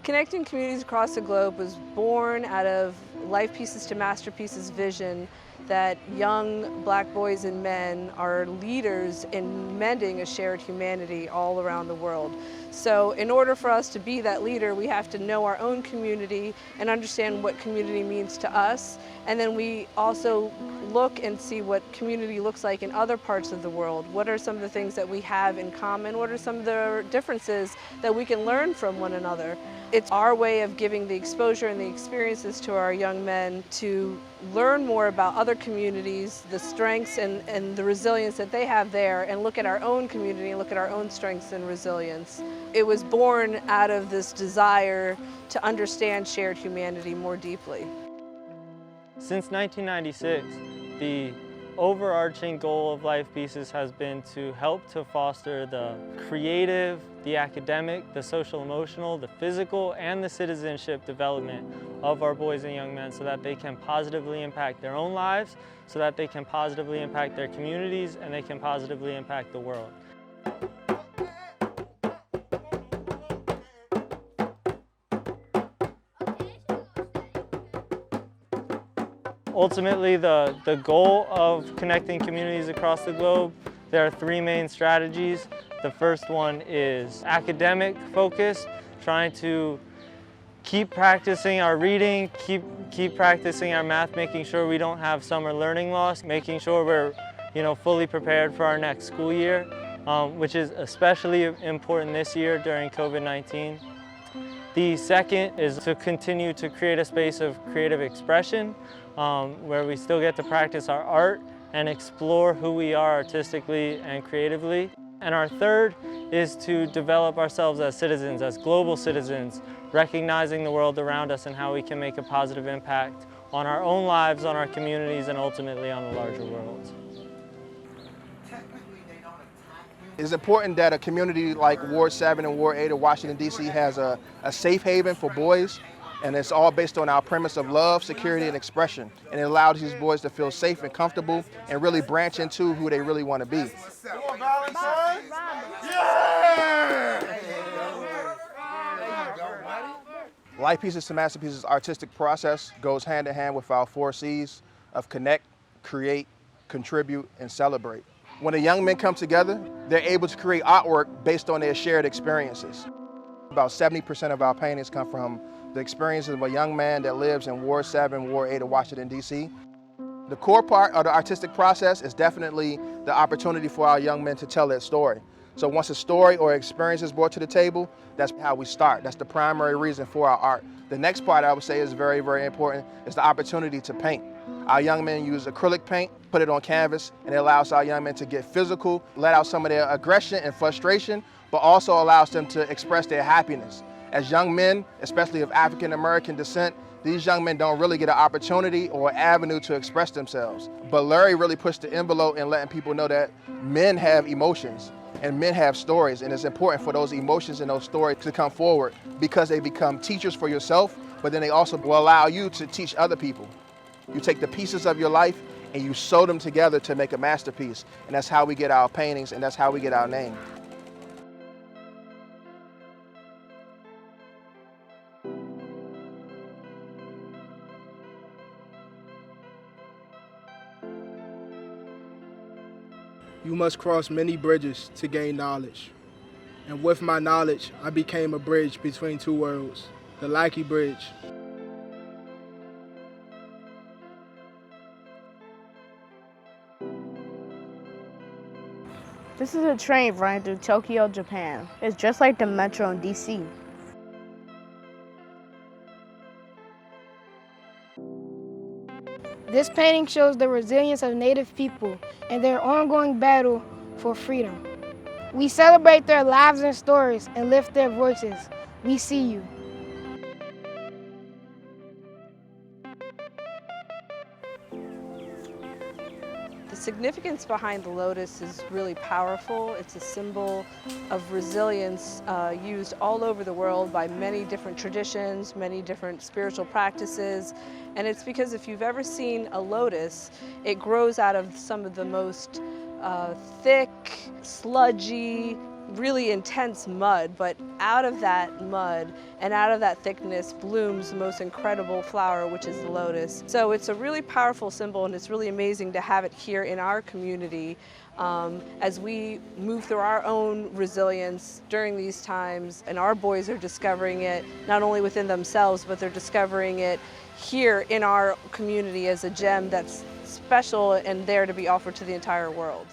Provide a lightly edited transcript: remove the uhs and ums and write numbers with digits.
Connecting Communities Across the Globe was born out of Life Pieces to Masterpieces vision that young Black boys and men are leaders in mending a shared humanity all around the world. So in order for us to be that leader, we have to know our own community and understand what community means to us. And then we also look and see what community looks like in other parts of the world. What are some of the things that we have in common? What are some of the differences that we can learn from one another? It's our way of giving the exposure and the experiences to our young men to learn more about other communities, the strengths and the resilience that they have there, and look at our own community and look at our own strengths and resilience. It was born out of this desire to understand shared humanity more deeply. Since 1996, the overarching goal of Life Pieces has been to help to foster the creative, the academic, the social emotional, the physical, and the citizenship development of our boys and young men so that they can positively impact their own lives, so that they can positively impact their communities, and they can positively impact the world. Ultimately, the goal of connecting communities across the globe, there are three main strategies. The first one is academic focus, trying to keep practicing our reading, keep practicing our math, making sure we don't have summer learning loss, making sure we're fully prepared for our next school year, which is especially important this year during COVID-19. The second is to continue to create a space of creative expression where we still get to practice our art and explore who we are artistically and creatively. And our third is to develop ourselves as citizens, as global citizens, recognizing the world around us and how we can make a positive impact on our own lives, on our communities, and ultimately on the larger world. It's important that a community like Ward 7 and Ward 8 of Washington, D.C. has a safe haven for boys, and it's all based on our premise of love, security, and expression. And it allows these boys to feel safe and comfortable and really branch into who they really want to be. Life Pieces to Masterpieces artistic process goes hand in hand with our 4 C's of connect, create, contribute, and celebrate. When the young men come together, they're able to create artwork based on their shared experiences. About 70% of our paintings come from the experiences of a young man that lives in Ward 7, Ward 8 of Washington, D.C. The core part of the artistic process is definitely the opportunity for our young men to tell their story. So once a story or experience is brought to the table, that's how we start. That's the primary reason for our art. The next part I would say is very, very important is the opportunity to paint. Our young men use acrylic paint, put it on canvas, and it allows our young men to get physical, let out some of their aggression and frustration, but also allows them to express their happiness. As young men, especially of African American descent, these young men don't really get an opportunity or an avenue to express themselves. But Larry really pushed the envelope in letting people know that men have emotions and men have stories, and it's important for those emotions and those stories to come forward because they become teachers for yourself, but then they also will allow you to teach other people. You take the pieces of your life and you sew them together to make a masterpiece, and that's how we get our paintings and that's how we get our name. You must cross many bridges to gain knowledge. And with my knowledge, I became a bridge between 2 worlds, the Lackey Bridge. This is a train running through Tokyo, Japan. It's just like the metro in DC. This painting shows the resilience of Native people and their ongoing battle for freedom. We celebrate their lives and stories and lift their voices. We see you. The significance behind the lotus is really powerful. It's a symbol of resilience used all over the world by many different traditions, many different spiritual practices. And it's because if you've ever seen a lotus, it grows out of some of the most thick, sludgy, really intense mud, but out of that mud and out of that thickness blooms the most incredible flower, which is the lotus. So it's a really powerful symbol, and it's really amazing to have it here in our community as we move through our own resilience during these times. And our boys are discovering it not only within themselves, but they're discovering it here in our community as a gem that's special and there to be offered to the entire world.